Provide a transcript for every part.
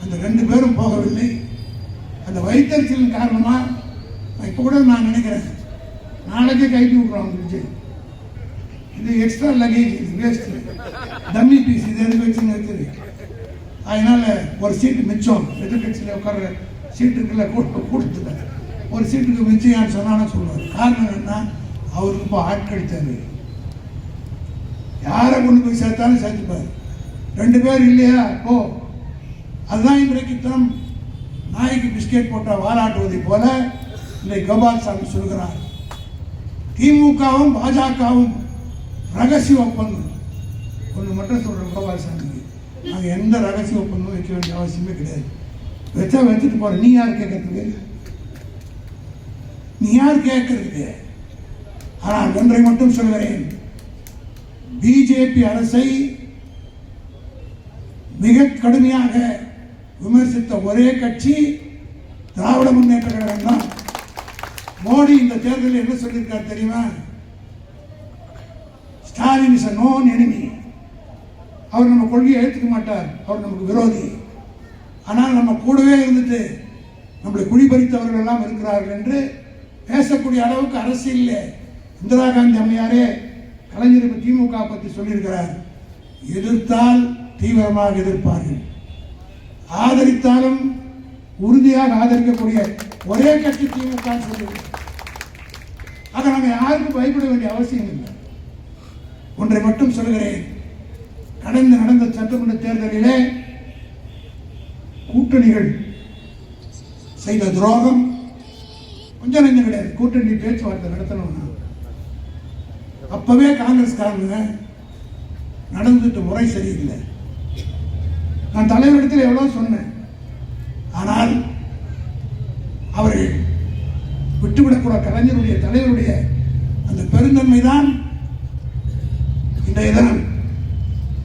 அந்த 2 பேரும் போகவில்லை. அந்த வைத்தறிச்சலின் காரணமா இப்போ கூட நான் நினைக்கிறேன், நாளைக்கே கைது விட்ருவாங்க விஜய். இது எக்ஸ்ட்ரா லக்கேஜ், இது வேஸ்ட், டம்மி பீஸ், இது எதுக்கு வச்சுன்னு இருக்குது. அதனால ஒரு சீட்டு மிச்சம், எதிர்கட்சியில் உட்கார்ற சீட்டுக்குள்ள கூட்டத்தில் ஒரு சீட்டுக்கு மிச்சம் சொன்னான்னு சொல்லுவார். காரணம் என்னன்னா, அவருக்கு இப்போ ஆட்கள் தேவை. யாரை கொண்டு போய் சேர்த்தாலும் சேர்த்துப்பார். 2 பேர் இல்லையா போ. அதுதான் இன்றைக்கு தம் நாய்க்கு பிஸ்கெட் போட்ட வாலாட்டுவதை போல இன்றைக்கு கோபால்சாமி சொல்கிறார். திமுகவும் பாஜகவும் ரகசிய ஒப்பந்தம். ஒன்று மட்டும் சொல்கிறேன் கோபால்சாமிக்கு, நாங்கள் எந்த ரகசிய ஒப்பந்தமும் வைக்க வேண்டிய அவசியமே கிடையாது. வச்சா வச்சுட்டு போகிற நீ யார் கேட்கறதுக்கு? நீ யார் கேட்கறதுக்கு? ஆனால் ஒன்றை மட்டும் சொல்கிறேன், பிஜேபி அரசை மிக கடுமையாக விமர்சித்த ஒரே கட்சி திராவிட முன்னேற்ற கழகம் தான். மோடி இந்த தேர்தலில் என்ன சொல்லியிருக்கார் தெரியுமா? Stalin is a known enemy. அவர் நம்ம கொள்கையை ஏற்றுக்க மாட்டார், அவர் நமக்கு விரோதி. ஆனால் நம்ம கூடவே இருந்துட்டு நம்மளை குடிபறித்தவர்கள் எல்லாம் இருக்கிறார்கள் என்று பேசக்கூடிய அளவுக்கு அரசியல் இந்திரா காந்தி அம்மையாரே கலைஞர் திமுக பற்றி சொல்லியிருக்கிறார். எதிர்த்தால் தீவிரமாக எதிர்ப்பார்கள், ஆதரித்தாலும் உறுதியாக ஆதரிக்கக்கூடிய ஒரே கட்சி திமுக சொல்லியிருக்கிறார். அதை நாங்கள் யாருக்கும் பயப்பட வேண்டிய அவசியம் இல்லை. ஒன்றை மட்டும் சொல்கிறேன், நடந்த சட்டமன்ற தேர்தலிலே கூட்டணிகள் செய்த துரோகம் கொஞ்சம் நெஞ்சம் கிடையாது. கூட்டணி பேச்சுவார்த்தை நடத்தணும்னா அப்பவே காங்கிரஸ்காரங்க நடந்துட்டு முறை சரியில்லை. நான் தலைவரிடத்தில் எவ்வளவு சொன்னேன், ஆனால் அவர்கள் விட்டுவிடக்கூட கலைஞருடைய தலைவருடைய அந்த பெருந்தன்மை தான் இன்றைய தினம்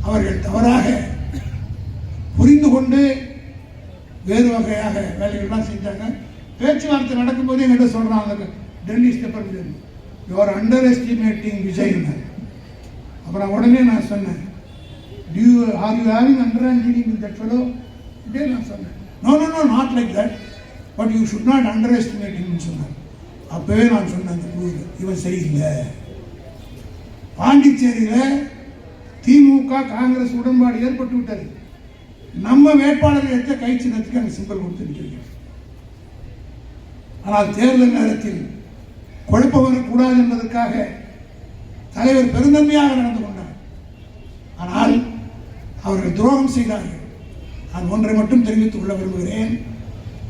அவர்கள் தவறாக புரிந்து கொண்டு வேறு வகையாக வேலைகள்லாம் செஞ்சாங்க. பேச்சுவார்த்தை நடக்கும்போது என்கிட்ட சொல்றாங்க, டெல்லி ஸ்டெப்பர் யூஆர் அண்டர் எஸ்டிமேட்டிங் விஜய். அப்புறம் உடனே நான் சொன்னேன், are you having understanding with that fellow? இதே நான் சொன்னேன், no no no not like that, but you should not அண்டர் எஸ்டிமேட்டிங்னு சொன்னார். அப்பவே நான் சொன்னேன், இவன் சரியில்லை. பாண்டிச்சேரியில் திமுக காங்கிரஸ் உடன்பாடு ஏற்பட்டு விட்டது. நம்ம வேட்பாளர்கள் எடுத்த கை சின்னத்துக்கு அங்கே சிம்பல் கொடுத்துருக்கிறீங்க. ஆனால் தேர்தல் நேரத்தில் குழப்பம் வரக்கூடாது என்பதற்காக தலைவர் பெருந்தன்மையாக நடந்து கொண்டார். ஆனால் அவர்கள் துரோகம் செய்தார்கள். நான் ஒன்றை மட்டும் தெரிவித்துக் கொள்ள விரும்புகிறேன்,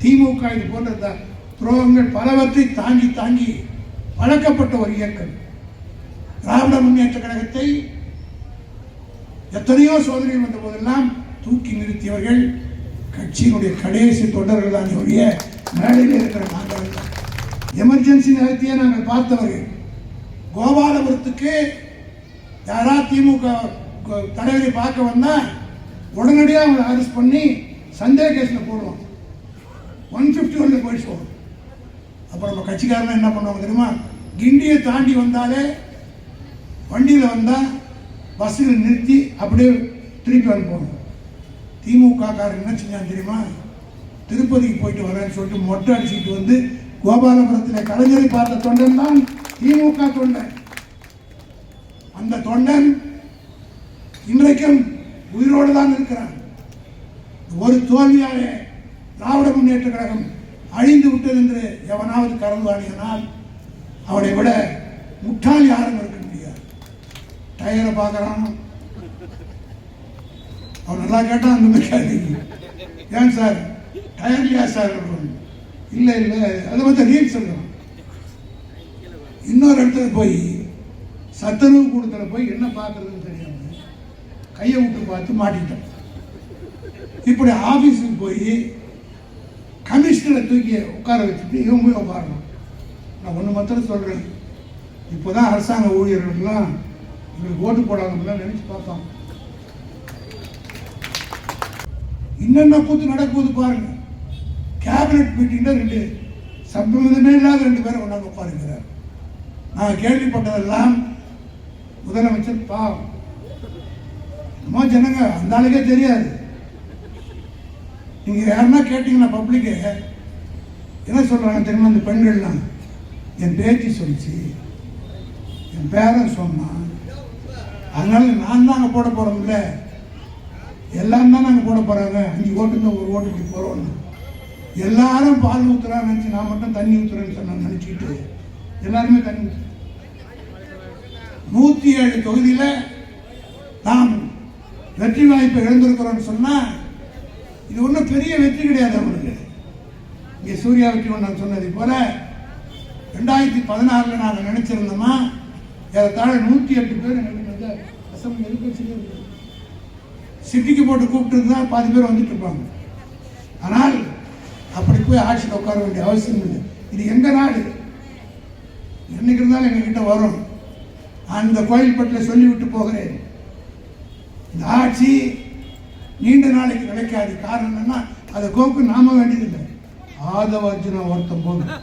திமுக இது போன்ற துரோகங்கள் பலவற்றை தாங்கி தாங்கி பழக்கப்பட்ட ஒரு இயக்கம். திராவிட முன்னேற்ற கழகத்தை எத்தனையோ சோதனைகள் வந்த போதெல்லாம் தூக்கி நிறுத்தியவர்கள் கட்சியினுடைய கடைசி தொண்டர்கள் தான். இவருடைய மேடையில் இருக்கிற நாங்கள் எமர்ஜென்சி நேரத்தையே நாங்கள் பார்த்தவர்கள். கோபாலபுரத்துக்கு யாராவது திமுக தலைவரை பார்க்க வந்தா உடனடியாக அவங்களை அரெஸ்ட் பண்ணி சந்தேக கேஸில் போடுவோம். 151 போய் சொல்லுவோம். அப்புறம் நம்ம கட்சிக்காரங்க என்ன பண்ணுவாங்க தெரியுமா? கிண்டியை தாண்டி வந்தாலே வண்டியில் வந்தால் பஸ்ஸில் நிறுத்தி அப்படியே திருப்பி அனுப்புவாங்க. திமுக காரங்க என்ன செஞ்சாங்க தெரியுமா? திருப்பதிக்கு போயிட்டு வரேன்னு சொல்லிட்டு மொட்டை அடிச்சுட்டு வந்து கோபாலபுரத்தில் கலைஞரை பார்த்த தொண்டன் தான் திமுக தொண்டன். அந்த தொண்டன் இன்றைக்கும் உயிரோடு தான் இருக்கிறான். ஒரு தோல்வியாக திராவிட முன்னேற்ற கழகம் அழிந்து விட்டது என்று எவனாவது கருதுவானால் அவனை விட முட்டாள் யாரும் இருக்க முடியாது. டயரை பார்க்கறான், அவன் நல்லா கேட்டான் அந்த மெக்கானிக், ஏன் சார் டயர் இல்லையா சார்? இல்லை இல்லை, அதை வந்து ரீல் சொல்றான். இன்னொரு இடத்துல போய் சத்துணவு கூடத்துல போய் என்ன பார்க்கறதுன்னு தெரியாம கையை விட்டு பார்த்து மாட்டிட்டான். இப்படி ஆபீஸுக்கு போய் கமிஷனரை தூக்கி உட்கார வச்சுட்டு இவன் போய் உட்காரணும். நான் ஒன்று மாத்திரம் சொல்றேன், இப்போதான் அரசாங்க ஊழியர்கள்லாம் இவங்களுக்கு ஓட்டு போடாதவங்களாம் நினைச்சு பார்ப்பாங்க. என்னென்ன கூத்து நடக்குது பாருங்க. கேபினட் மீட்டிங்ல 2 சம்பந்தமே இல்லாத 2 பேரை கொண்டாந்து உட்காருங்கிறார். நான் கேள்விப்பட்டதெல்லாம் முதலமைச்சர் பாவம், ஜனங்க அந்த ஆளுக்கே தெரியாது. நீங்கள் யாருன்னா கேட்டிங்கன்னா பப்ளிக்கு என்ன சொல்கிறாங்க தெரியுமா? அந்த பெண்கள்லாம் என் பேச்சு சொல்லிச்சு, என் பேரன் சொன்னான், அதனால நான் தான் அங்கே போட போகிறோம்ல, எல்லாம் தான் நாங்கள் போட போகிறாங்க, 5 ஓட்டு தான் 1 ஓட்டுக்கு போகிறோன்னு எல்லாரும் பால் ஊற்றுறான்னு நினச்சி நான் மட்டும் தண்ணி ஊற்றுறேன்னு சொன்ன நினச்சிக்கிட்டு எல்லாருமே தண்ணி ஊற்று. 107 தொகுதியில் நாம் வெற்றி வாய்ப்பை இழந்திருக்கிறோம்னு சொன்னால் இது ஒன்றும் பெரிய வெற்றி கிடையாது அவங்களுக்கு. இங்கே சூர்யா வெற்றி நான் சொன்னதை போல 2016 நாங்கள் நினைச்சிருந்தோமா ஏறத்தாழ 108 பேர் எங்களுக்கு அசம்பிளி எதிர்கட்சியிலே சிட்டிக்கு போட்டு கூப்பிட்டு தான் பாதி பேர் வந்துட்டு இருப்பாங்க. ஆனால் அப்படி போய் ஆட்சியில் உட்கார வேண்டிய அவசியம் இல்லை. இது எங்க நாடு, என்னைக்கு இருந்தாலும் எங்ககிட்ட வரும். அந்த கோயில்பட்டில் சொல்லிவிட்டு போகிறேன், இந்த ஆட்சி நீண்ட நாளைக்கு கிடைக்காது. காரணம் என்னன்னா அதை கோப்பு நாம வேண்டியதில்லை, ஆதவர்ஜுனா ஒருத்தம் போதும்.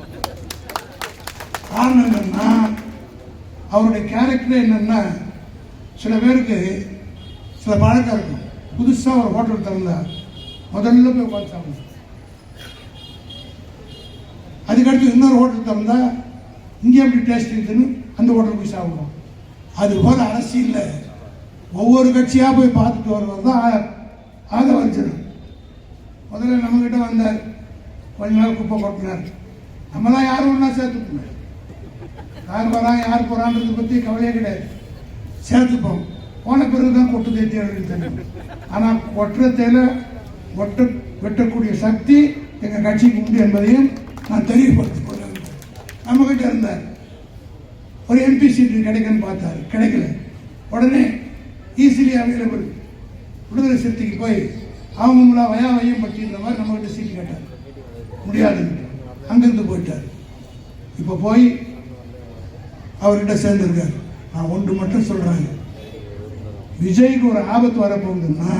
காரணம் என்னன்னா அவருடைய கேரக்டர் என்னன்னா, சில பேருக்கு சில பழக்கம் இருக்கும். புதுசாக ஒரு ஹோட்டல் திறந்தா முதல்ல போய் உட்காந்து சாப்பிடணும். அதுக்கடுத்து இன்னொரு ஹோட்டல் திறந்தா இங்கே எப்படி டேஸ்ட் இருக்குன்னு அந்த ஹோட்டல் போய் சாப்பிடுவோம். அது போல அரசியலில் ஒவ்வொரு கட்சியாக போய் பார்த்துட்டு வருவது தான் ஆதவர்ஜுனன். முதல்ல நம்மகிட்ட வந்தார், கொஞ்ச நாள் குப்பை கொட்டினார். நம்மளாம் யாரும் ஒன்றா சேர்த்துக்கணும், யார் வரான் யார் போகிறான்றதை பற்றி கவலையே கிடையாது, சேர்த்துப்போம். போன பிறகு தான் கொட்டு தேத்தி அப்படின்னு தெரியும். ஆனால் கொட்டுறத்தையில் வெட்டக்கூடிய சக்தி எங்கள் கட்சிக்கு உண்டு என்பதையும் நான் தெளிவுபடுத்திக் கொள்ள. நம்மகிட்ட இருந்தார், ஒரு எம்பி சீட்டு கிடைக்குன்னு பார்த்தார், கிடைக்கல. உடனே ஈஸிலி அவைலபிள் விடுதலை சிறுத்தைக்கு போய் அவங்களா வயாவையும் பற்றின்ற மாதிரி நம்மகிட்ட சீட்டு கேட்டார், முடியாது, அங்கிருந்து போயிட்டார். இப்போ போய் அவர்கிட்ட சேர்ந்திருக்கார். நான் ஒன்று மட்டும் சொல்றேன், விஜய்க்கு ஒரு ஆபத்து வரப்போகுதுன்னா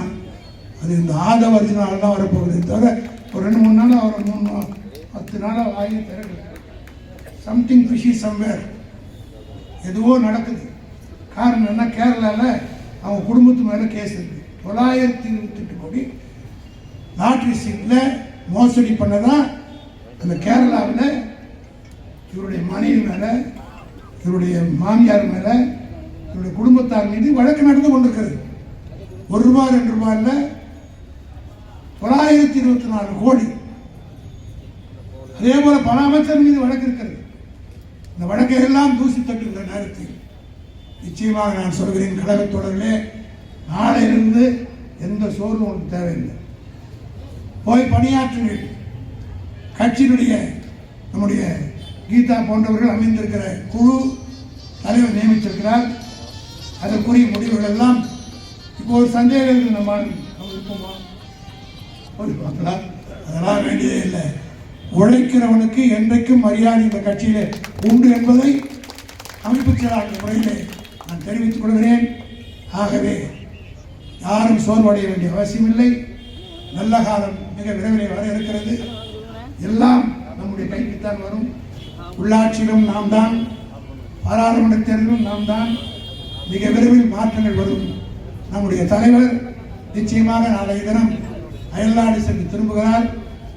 அது இந்த ஆதவர்ஜுனால தான் வரப்போகுது. தவிர ஒரு 2-3 நாள் அவரை 10 நாளாக வாங்கி திறக்கல. சம்திங் ஃபிஷி சம்வேர், எதுவோ நடக்குது. காரணம் என்ன, கேரளாவில் அவங்க குடும்பத்து மேலே கேஸ் இருக்கு. 928 கோடி லாட்ரி சீட்டில் மோசடி பண்ணதான் அந்த கேரளாவில் இவருடைய மனைவி மேலே, இவருடைய மாமியார் மேலே, இவருடைய குடும்பத்தார் மீது வழக்கு நடந்து கொண்டிருக்கிறது. 1 ரூபா 2 ரூபாயில் 924 கோடி. அதே போல பல அமைச்சர் மீது வழக்கு இருக்கிறது. இந்த வழக்கை எல்லாம் தூசி தட்டுகிற நேரத்தில் நிச்சயமாக நான் சொல்கிறேன், கழகத்தோடர்களே, நாளையிலிருந்து எந்த சோர்வும் உங்களுக்கு தேவையில்லை. போய் பணியாற்றுங்கள். கட்சியினுடைய நம்முடைய கீதா போன்றவர்கள் அமைந்திருக்கிற குழு தலைவர் நியமித்திருக்கிறார். அதற்குரிய முடிவுகள் எல்லாம் இப்போ ஒரு சந்தேகங்கள் நம்ம இருப்போமா பார்க்கலா, அதெல்லாம் வேண்டியதே இல்லை. உழைக்கிறவனுக்கு என்றைக்கும் மரியாதை இந்த கட்சியிலே உண்டு என்பதை அமைப்பு செயலாளர் முறையிலே நான் தெரிவித்துக் கொள்கிறேன். ஆகவே யாரும் சோர்வடைய வேண்டிய அவசியம் இல்லை. நல்ல காலம் மிக விரைவில் வர இருக்கிறது. எல்லாம் நம்முடைய கைக்குத்தான் வரும். உள்ளாட்சியிலும் நாம் தான், பாராளுமன்ற தேர்தலும் நாம் தான். மிக விரைவில் மாற்றங்கள் வரும். நம்முடைய தலைவர் நிச்சயமாக நாளைய தினம் அயல்நாடு சென்று திரும்புகிறார்.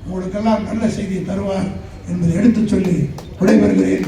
உங்களுக்கெல்லாம் நல்ல செய்தியை தருவார் என்பதை எடுத்துச் சொல்லி விடைபெறுகிறேன்.